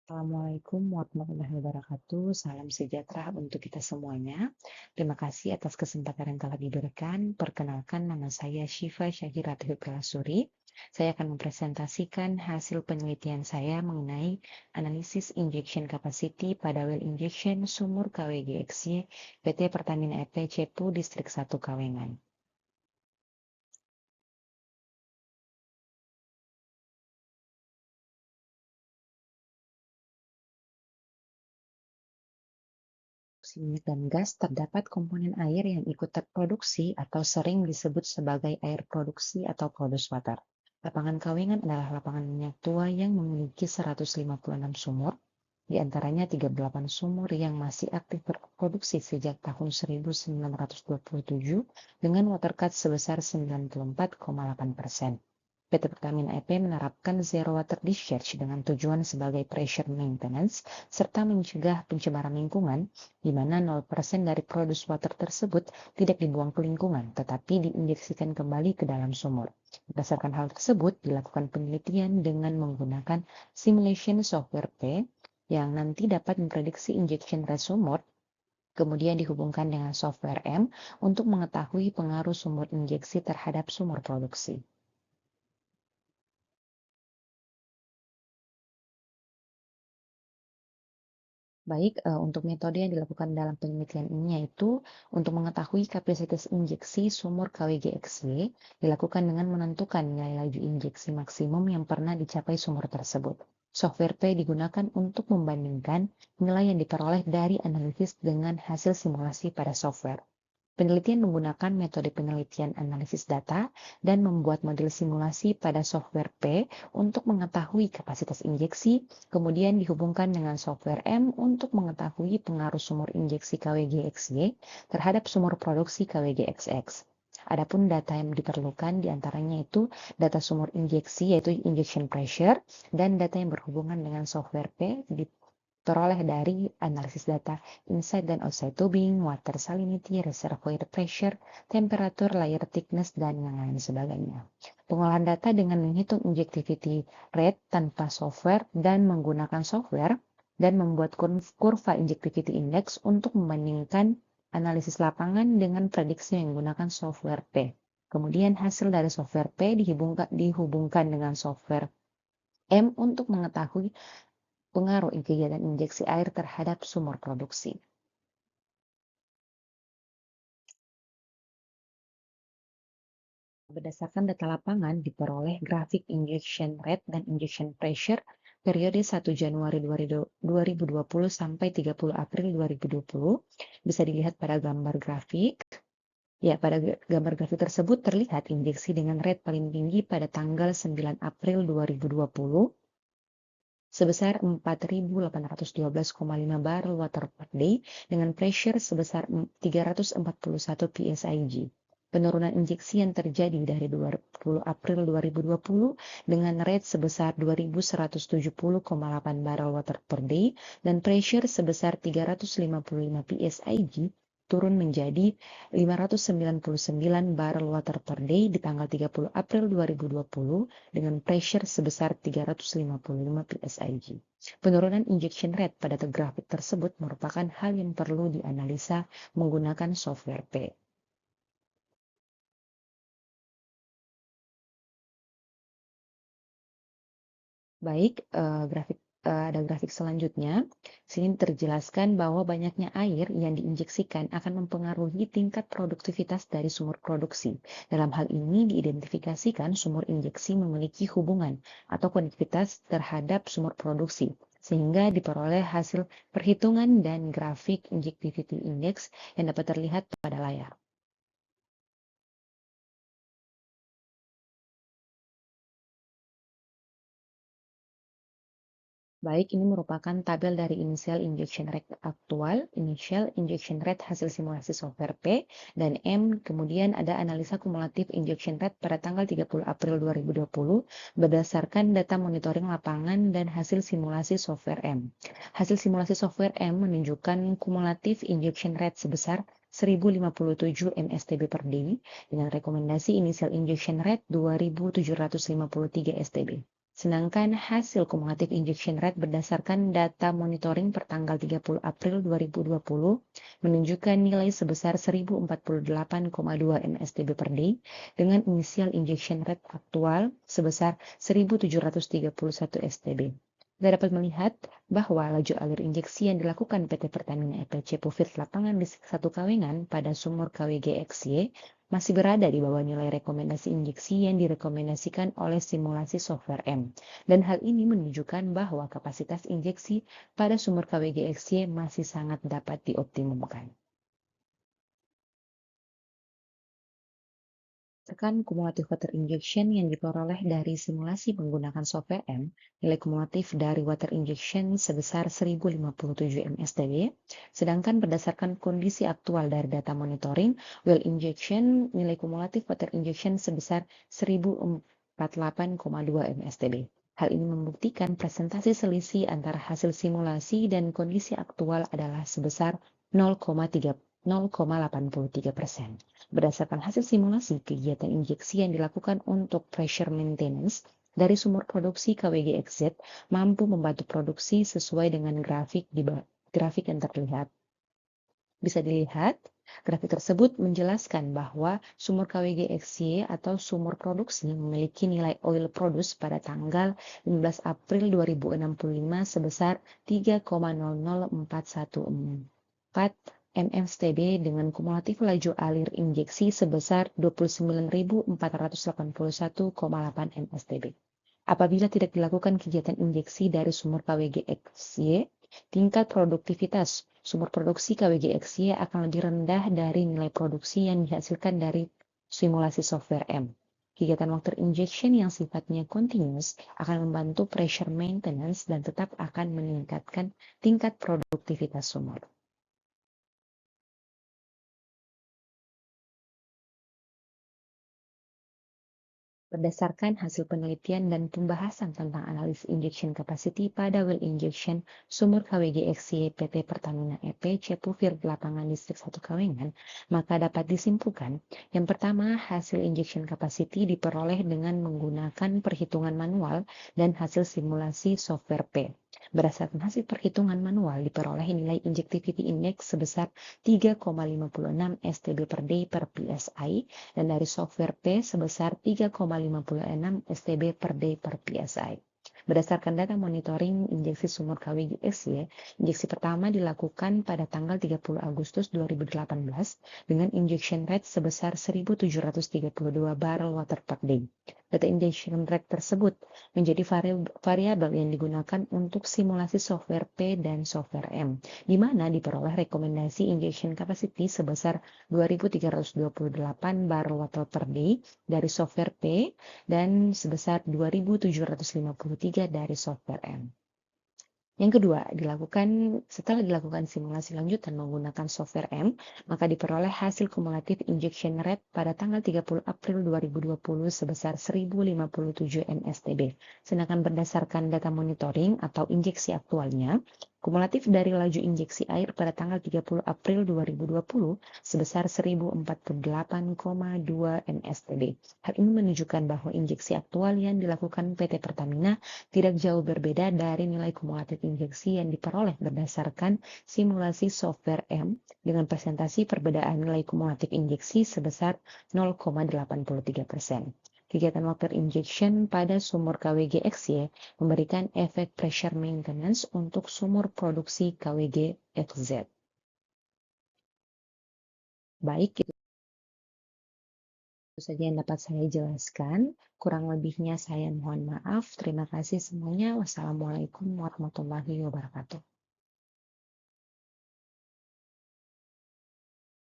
Assalamualaikum warahmatullahi wabarakatuh. Salam sejahtera untuk kita semuanya. Terima kasih atas kesempatan yang telah diberikan. Perkenalkan, nama saya Syifa Syahira Lasuri. Saya akan mempresentasikan hasil penelitian saya mengenai analisis injection capacity pada well injection sumur KWGXY PT Pertamina EP Cepu Distrik 1 Kawengan. Minyak dan gas terdapat komponen air yang ikut terproduksi atau sering disebut sebagai air produksi atau produced water. Lapangan Kawengan adalah lapangan minyak tua yang memiliki 156 sumur, di antaranya 38 sumur yang masih aktif berproduksi sejak tahun 1927 dengan water cut sebesar 94,8%. PT Pertamina EP menerapkan zero water discharge dengan tujuan sebagai pressure maintenance serta mencegah pencemaran lingkungan, di mana 0% dari produce water tersebut tidak dibuang ke lingkungan, tetapi diinjeksikan kembali ke dalam sumur. Berdasarkan hal tersebut, dilakukan penelitian dengan menggunakan simulation software P yang nanti dapat memprediksi injection rate sumur, kemudian dihubungkan dengan software M untuk mengetahui pengaruh sumur injeksi terhadap sumur produksi. Baik, untuk metode yang dilakukan dalam penelitian ini yaitu untuk mengetahui kapasitas injeksi sumur KWGXY dilakukan dengan menentukan nilai laju injeksi maksimum yang pernah dicapai sumur tersebut. Software P digunakan untuk membandingkan nilai yang diperoleh dari analisis dengan hasil simulasi pada software. Penelitian menggunakan metode penelitian analisis data dan membuat model simulasi pada software P untuk mengetahui kapasitas injeksi, kemudian dihubungkan dengan software M untuk mengetahui pengaruh sumur injeksi KWGXY terhadap sumur produksi KWGXX. Adapun data yang diperlukan diantaranya itu data sumur injeksi yaitu injection pressure dan data yang berhubungan dengan software P diperoleh dari analisis data inside dan outside tubing, water salinity, reservoir pressure, temperatur, layer thickness, dan yang lain sebagainya. Pengolahan data dengan menghitung injectivity rate tanpa software dan menggunakan software dan membuat kurva injectivity index untuk membandingkan analisis lapangan dengan prediksi yang menggunakan software P. Kemudian hasil dari software P dihubungkan dengan software M untuk mengetahui pengaruh kegiatan injeksi air terhadap sumur produksi. Berdasarkan data lapangan, diperoleh grafik injection rate dan injection pressure periode 1 Januari 2020 sampai 30 April 2020. Bisa dilihat pada gambar grafik. Ya, pada gambar grafik tersebut terlihat injeksi dengan rate paling tinggi pada tanggal 9 April 2020 sebesar 4.812,5 barrel water per day dengan pressure sebesar 341 psig. Penurunan injeksi yang terjadi dari 20 April 2020 dengan rate sebesar 2.170,8 barrel water per day dan pressure sebesar 355 psig turun menjadi 599 barrel water per day di tanggal 30 April 2020 dengan pressure sebesar 355 psig. Penurunan injection rate pada grafik tersebut merupakan hal yang perlu dianalisa menggunakan software P. Baik, ada grafik selanjutnya. Sini terjelaskan bahwa banyaknya air yang diinjeksikan akan mempengaruhi tingkat produktivitas dari sumur produksi. Dalam hal ini diidentifikasikan sumur injeksi memiliki hubungan atau konektivitas terhadap sumur produksi, sehingga diperoleh hasil perhitungan dan grafik injectivity index yang dapat terlihat pada layar. Baik, ini merupakan tabel dari initial injection rate aktual, initial injection rate hasil simulasi software P, dan M. Kemudian ada analisa kumulatif injection rate pada tanggal 30 April 2020 berdasarkan data monitoring lapangan dan hasil simulasi software M. Hasil simulasi software M menunjukkan kumulatif injection rate sebesar 1057 mstb per day dengan rekomendasi initial injection rate 2753 stb. Sedangkan hasil kumulatif injection rate berdasarkan data monitoring pertanggal 30 April 2020 menunjukkan nilai sebesar 1048,2 mstb per day dengan inisial injection rate aktual sebesar 1731 stb. Kita dapat melihat bahwa laju alir injeksi yang dilakukan PT Pertamina EPC Pufir Lapangan Distrik 1 Kawengan pada sumur KWG XY masih berada di bawah nilai rekomendasi injeksi yang direkomendasikan oleh simulasi software M. Dan hal ini menunjukkan bahwa kapasitas injeksi pada sumur KWG XY masih sangat dapat dioptimumkan. Berdasarkan kumulatif water injection yang diperoleh dari simulasi menggunakan software M, nilai kumulatif dari water injection sebesar 1057 mstb, sedangkan berdasarkan kondisi aktual dari data monitoring, well injection nilai kumulatif water injection sebesar 1048,2 mstb. Hal ini membuktikan presentasi selisih antara hasil simulasi dan kondisi aktual adalah sebesar 0,83%. Berdasarkan hasil simulasi, kegiatan injeksi yang dilakukan untuk pressure maintenance dari sumur produksi KWGXZ mampu membantu produksi sesuai dengan grafik yang terlihat. Bisa dilihat, grafik tersebut menjelaskan bahwa sumur KWGXY atau sumur produksi memiliki nilai oil produce pada tanggal 15 April 2065 sebesar 3,00414 mstb dengan kumulatif laju alir injeksi sebesar 29.481,8 mstb. Apabila tidak dilakukan kegiatan injeksi dari sumur KWGXY, tingkat produktivitas sumur produksi KWGXY akan lebih rendah dari nilai produksi yang dihasilkan dari simulasi software M. Kegiatan water injection yang sifatnya continuous akan membantu pressure maintenance dan tetap akan meningkatkan tingkat produktivitas sumur. Berdasarkan hasil penelitian dan pembahasan tentang analisis injection capacity pada well injection sumur KWGXY PT Pertamina EP Cepuvir Lapangan Distrik 1 Kawengan, maka dapat disimpulkan, yang pertama, hasil injection capacity diperoleh dengan menggunakan perhitungan manual dan hasil simulasi software P. Berdasarkan hasil perhitungan manual, diperoleh nilai injectivity index sebesar 3,56 stb per day per PSI dan dari software P sebesar 3,56 stb per day per PSI. Berdasarkan data monitoring injeksi sumur KWGSY, injeksi pertama dilakukan pada tanggal 30 Agustus 2018 dengan injection rate sebesar 1.732 barrel water per day. Data injection rate tersebut menjadi variabel yang digunakan untuk simulasi software P dan software M, di mana diperoleh rekomendasi injection capacity sebesar 2.328 barrel water per day dari software P dan sebesar 2.753 dari software M. Yang kedua, setelah dilakukan simulasi lanjutan menggunakan software M, maka diperoleh hasil kumulatif injection rate pada tanggal 30 April 2020 sebesar 1057 mstb. Sedangkan berdasarkan data monitoring atau injeksi aktualnya, kumulatif dari laju injeksi air pada tanggal 30 April 2020 sebesar 1048,2 mstb. Hal ini menunjukkan bahwa injeksi aktual yang dilakukan PT Pertamina tidak jauh berbeda dari nilai kumulatif injeksi yang diperoleh berdasarkan simulasi software M dengan presentasi perbedaan nilai kumulatif injeksi sebesar 0,83%. Kegiatan water injection pada sumur KWGXY memberikan efek pressure maintenance untuk sumur produksi KWGXZ. Baik, itu saja yang dapat saya jelaskan. Kurang lebihnya saya mohon maaf. Terima kasih semuanya. Wassalamualaikum warahmatullahi wabarakatuh.